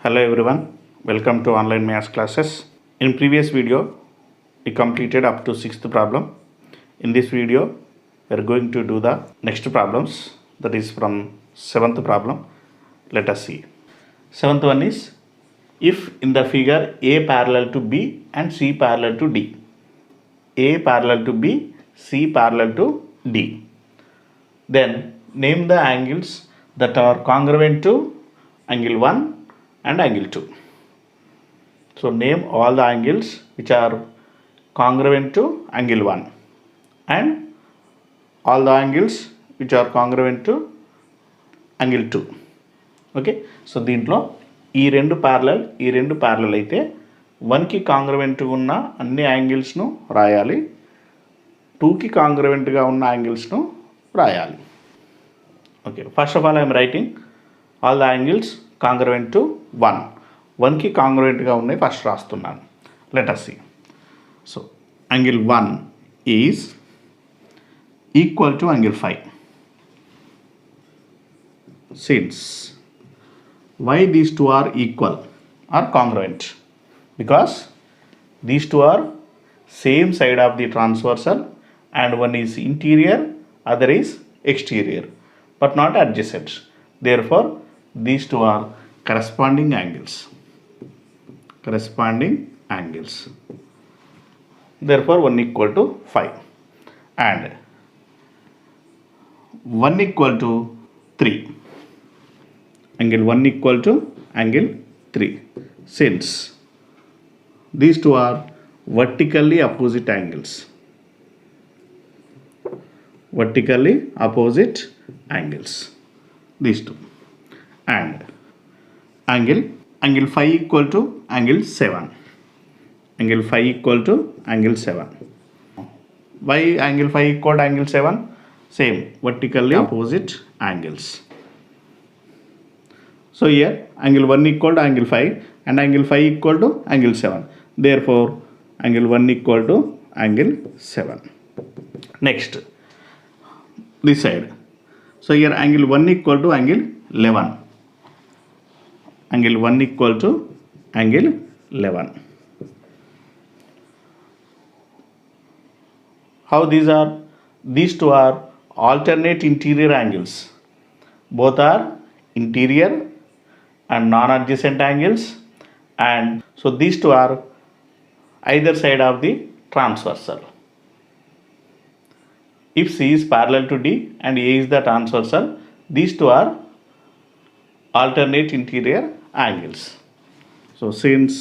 Hello everyone, welcome to online maths classes. In previous video, we completed up to 6th problem. In this video, we are going to do the next problems, that is from 7th problem. Let us see. 7th one is, if in the figure A parallel to B and C parallel to D, A parallel to B, C parallel to D, then name the angles that are congruent to angle 1 and angle 2. So name all the angles which are congruent to angle 1 and all the angles which are congruent to angle 2. Okay, so దీంట్లో ఈ రెండు parallel అయితే 1కి కాంగ్రువెంట్గా ఉన్న అన్ని యాంగిల్స్ను రాయాలి, 2కి కాంగ్రువెంట్గా ఉన్న యాంగిల్స్ను రాయాలి. Okay, first of all I'm writing all the angles congruent to 1కి కాంగ్రువెంట్గా ఉన్నాయి ఫస్ట్ రాస్తున్నాను. Let us see. So angle 1 is equal to angle 5. Since why these two are equal or congruent? Because these two are same side of the transversal and one is interior, other is exterior, but not adjacent. Therefore these two are corresponding angles. Therefore 1 equal to 5 and 1 equal to 3. Angle 1 equal to angle 3. Since these two are vertically opposite angles. These two. And angle 5 equal to angle 7. Why angle 5 equal to angle 7? Same, vertically opposite angles. So here angle 1 equal to angle 5 and angle 5 equal to angle 7. Therefore angle 1 equal to angle 7. Next, this side. So here angle 1 equal to angle 11. Angle 1 equal to angle 11. How these are? These two are alternate interior angles. Both are interior and non-adjacent angles, and so these two are either side of the transversal. If C is parallel to D and A is the transversal, these two are alternate interior angles. So since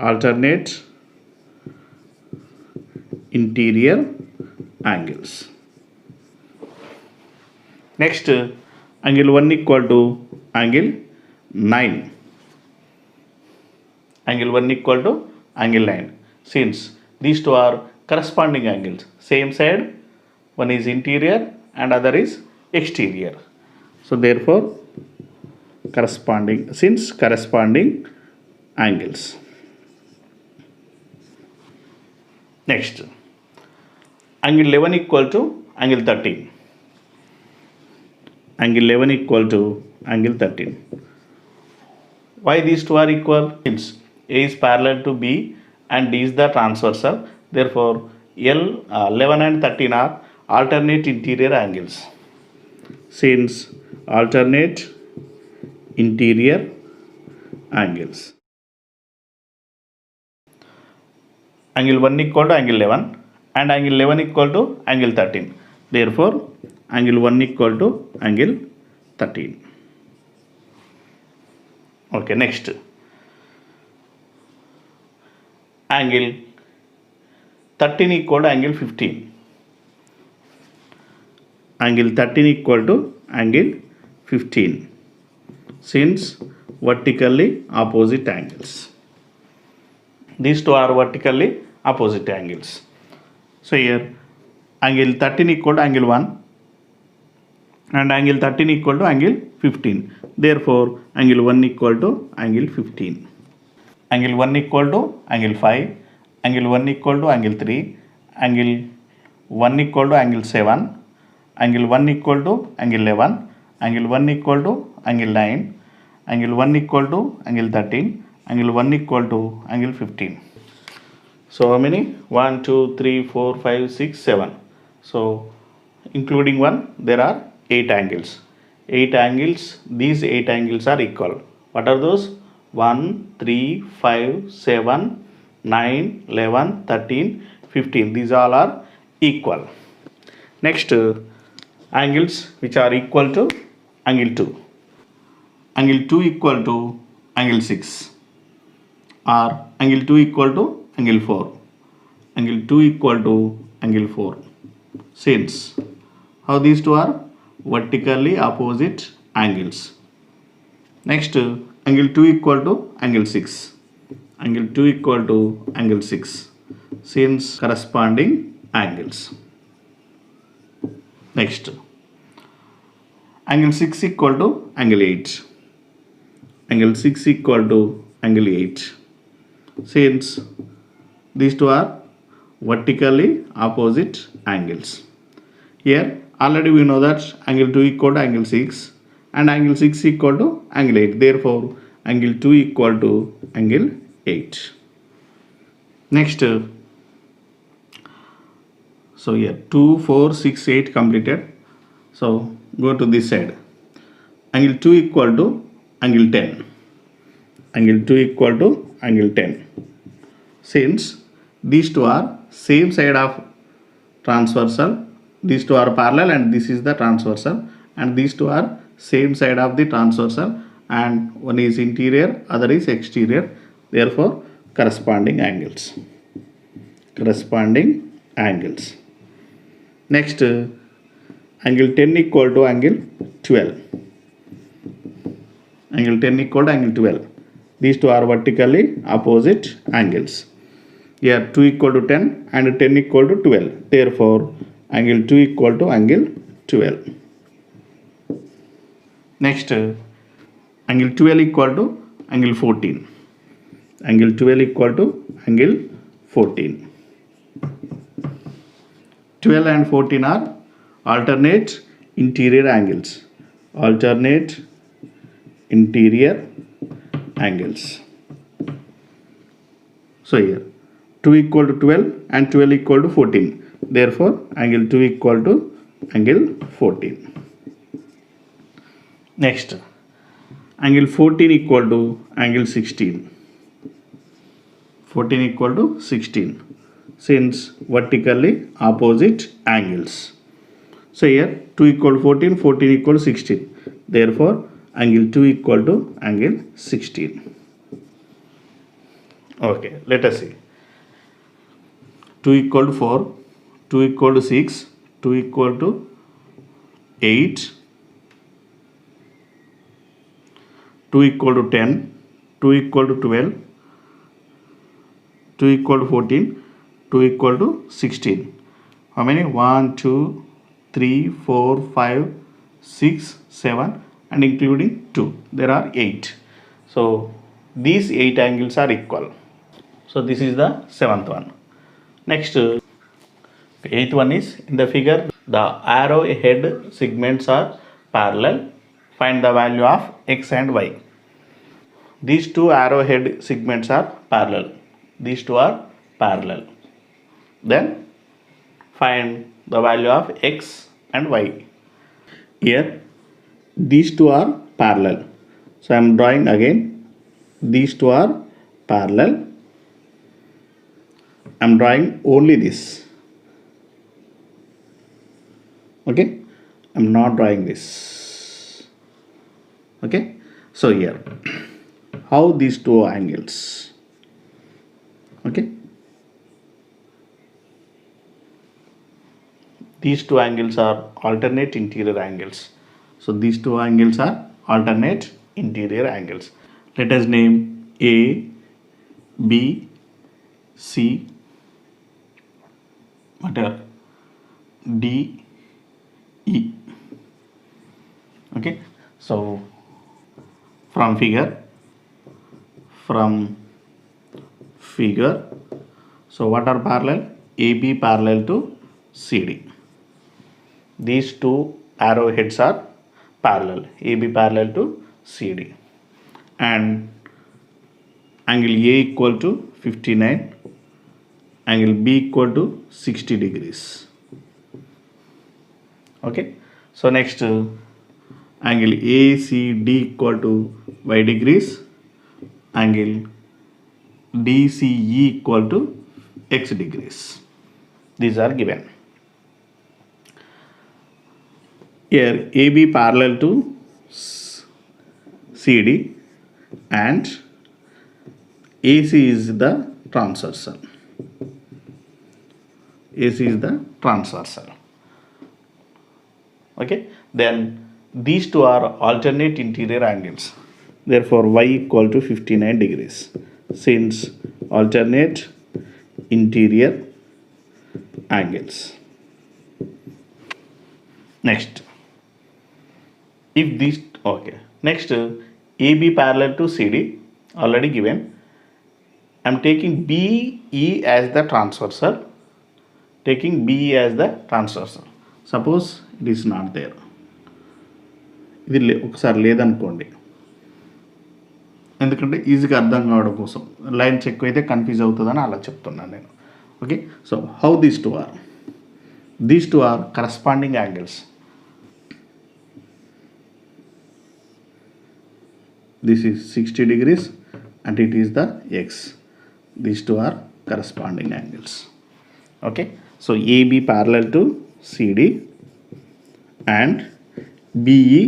alternate interior angles. Next, angle 1 equal to angle 9. Angle 1 equal to angle 9. Since these two are corresponding angles, same side, one is interior and other is exterior. So therefore corresponding angles. Next, angle 11 equal to angle 13. Angle 11 equal to angle 13. Why these two are equal? Since A is parallel to B and D is the transversal, therefore 11 and 13 are alternate interior angles. Since alternate interior angles. Angle 1 equal to angle 11 and angle 11 equal to angle 13. Therefore angle 1 equal to angle 13. Okay, next, angle 13 equal to angle 15. Angle 13 equal to angle 15. Since vertically opposite angles. These two are vertically opposite angles. So here angle 13 equal to angle 1 and angle 13 equal to angle 15. Therefore angle 1 equal to angle 15. Angle 1 equal to angle 5. Angle 1 equal to angle 3. Angle 1 equal to angle 7. Angle 1 equal to angle 11. Angle 1 equal to angle 9. angle 1 equal to angle 13, angle 1 equal to angle 15. So how many? 1, 2, 3, 4, 5, 6, 7. So including 1, there are 8 angles. 8 angles, these 8 angles are equal. What are those? 1, 3, 5, 7, 9, 11, 13, 15. These all are equal. Next, angles which are equal to angle 2. Angle 2 equal to angle 6, or angle 2 equal to angle 4. Angle 2 equal to angle 4. Since how these two are vertically opposite angles. Next, angle 2 equal to angle 6. Angle 2 equal to angle 6. Since corresponding angles. Next, angle 6 equal to angle 8. Angle 6 equal to angle 8. Since these two are vertically opposite angles. Here already we know that angle 2 equal to angle 6 and angle 6 equal to angle 8. Therefore, angle 2 equal to angle 8. Next, so here 2, 4, 6, 8 completed. So go to this side. Angle 2 equal to angle 10. Angle 2 equal to angle 10. Since these two are same side of transversal, these two are parallel and this is the transversal, and these two are same side of the transversal, and one is interior, other is exterior. Therefore, corresponding angles. Corresponding angles. Next, angle 10 equal to angle 12. Angle 10 equal to angle 12. These two are vertically opposite angles. Here 2 equal to 10 and 10 equal to 12. Therefore, angle 2 equal to angle 12. Next, angle 12 equal to angle 14. Angle 12 equal to angle 14. 12 and 14 are alternate interior angles. Alternate interior angles. So here 2 equal to 12 and 12 equal to 14. Therefore, angle 2 equal to angle 14. Next, angle 14 equal to angle 16. 14 equal to 16. Since vertically opposite angles. So here 2 equal to 14, 14 equal to 16. Therefore, angle 2 equal to angle 16. Okay, let us see. 2 equal to 4, 2 equal to 6, 2 equal to 8, 2 equal to 10, 2 equal to 12, 2 equal to 14, 2 equal to 16. How many? 1, 2, 3, 4, 5, 6, 7 and including 2. There are 8. So these 8 angles are equal. So this is the 7th one. Next, 8th one is in the figure the arrowhead segments are parallel. Find the value of x and y. These two arrowhead segments are parallel. These two are parallel. Then find the value of x and y. Here these two are parallel. So I am drawing again. These two are parallel. I am drawing only this. Okay. I am not drawing this. Okay. So here how these two angles. Okay. These two angles are alternate interior angles. So these two angles are alternate interior angles. Let us name A, B, C, whatever, D, E. Okay. So from figure, so what are parallel? AB parallel to CD. These two arrowheads are parallel. AB parallel to CD. and angle A equal to 59, angle B equal to 60 degrees. Okay, so next angle ACD equal to y degrees, angle DCE equal to x degrees. These are given. Here AB parallel to CD and AC is the transversal. AC is the transversal. Okay, then these two are alternate interior angles. Therefore, y equal to 59 degrees. Since alternate interior angles. Next, if these, okay, next AB parallel to CD already given. I am taking BE as the transversal. Taking BE as the transversal. Suppose it is not there. ఇది ఒకసారి లేదనుకోండి, ఎందుకంటే ఈజీగా అర్థం కావడం కోసం lines ఎక్కువైతే confuse అవుతుందని అలా చెప్తున్నాను నేను. Okay, so how these two are corresponding angles. This is 60 degrees and it is the x. These two are corresponding angles. Okay, so AB parallel to CD and BE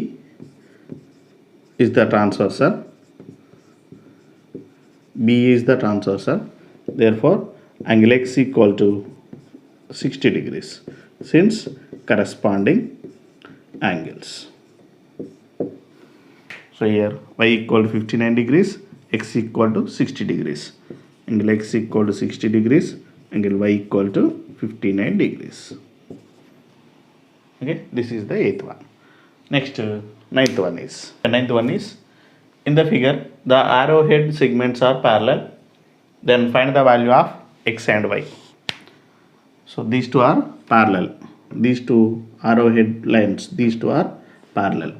is the transversal. BE is the transversal. Therefore, angle x equal to 60 degrees since corresponding angles. So here y equal to 59 degrees, x equal to 60 degrees. Angle x equal to 60 degrees, angle y equal to 59 degrees. Okay, this is the 8th one. Next, ninth one is in the figure the arrowhead segments are parallel. Then find the value of x and y. So these two are parallel. These two arrowhead lines, these two are parallel.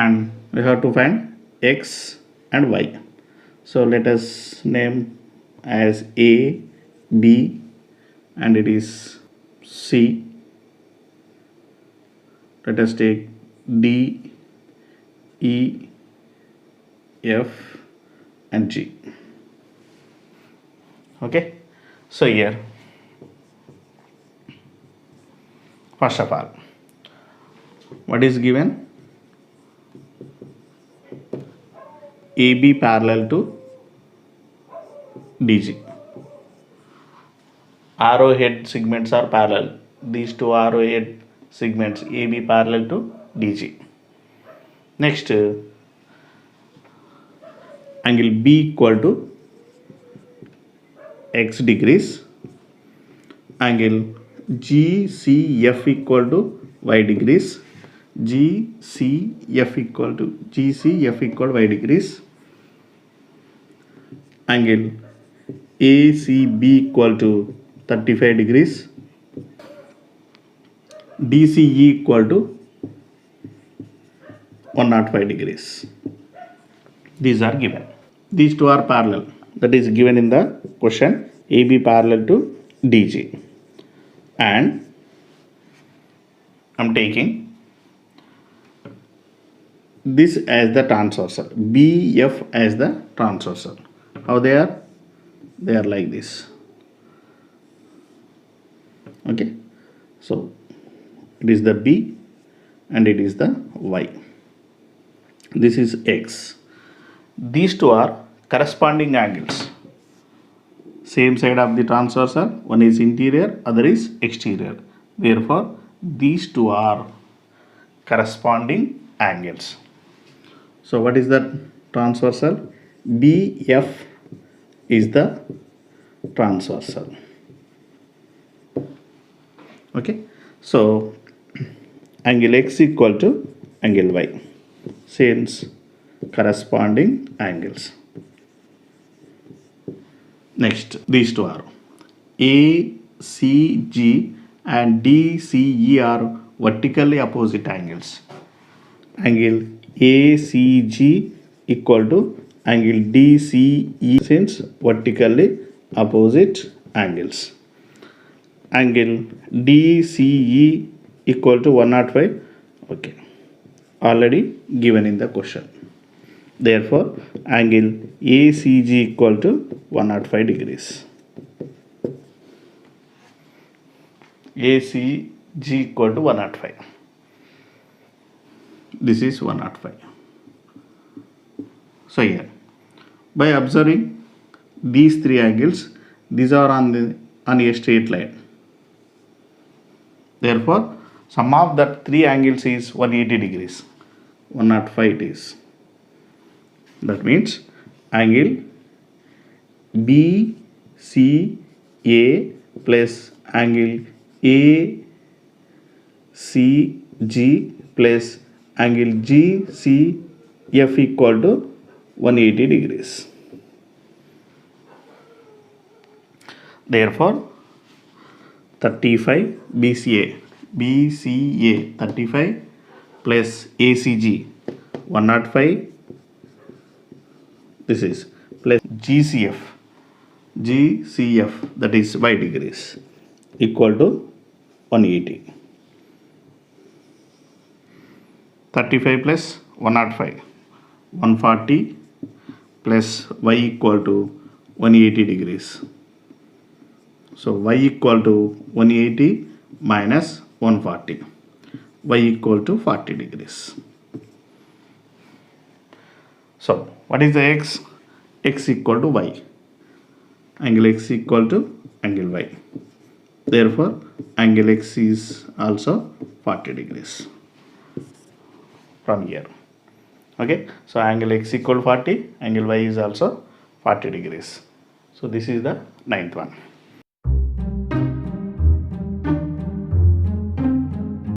And we have to find x and y. So let us name as A, B, and it is C. Let us take D, E, F, and G. Okay, so here first of all, what is given? AB parallel to DG. Arrowhead segments are parallel. These two arrowhead segments AB parallel to DG. Next, angle B equal to x degrees. Angle GCF equal to y degrees. GCF equal to y degrees. Angle ACB equal to 35 degrees. DCE equal to 105 degrees. These are given. These two are parallel. That is given in the question. AB parallel to DG. And I am taking this as the transversal, BF as the transversal. How they are? They are like this. Okay, so it is the B and it is the Y. This is X. These two are corresponding angles. Same side of the transversal, one is interior, other is exterior. Therefore, these two are corresponding angles. So what is the transversal? BF is the transversal. Okay, so angle x equal to angle y, since corresponding angles. Next, these two are ACG and DCE are vertically opposite angles. Angle ACG equal to angle DCE since vertically opposite angles. Angle DCE equal to 105. Okay, already given in the question. Therefore, angle ACG equal to 105 degrees. ACG equal to 105. This is 105. So here, by observing these three angles, these are on a straight line. Therefore, sum of that three angles is 180 degrees. 105 it is. That means angle BCA plus angle ACG plus angle GCF equal to 180 degrees. Therefore, 35 BCA 35 plus ACG 105, this is, plus GCF that is y degrees equal to 180. 35 plus 105, 140 plus y equal to 180 degrees. So y equal to 180 minus 140, y equal to 40 degrees. So what is the x? X equal to y. Angle x equal to angle y. Therefore, angle x is also 40 degrees from here. Okay, so angle x equal to 40, angle y is also 40 degrees. So this is the ninth one.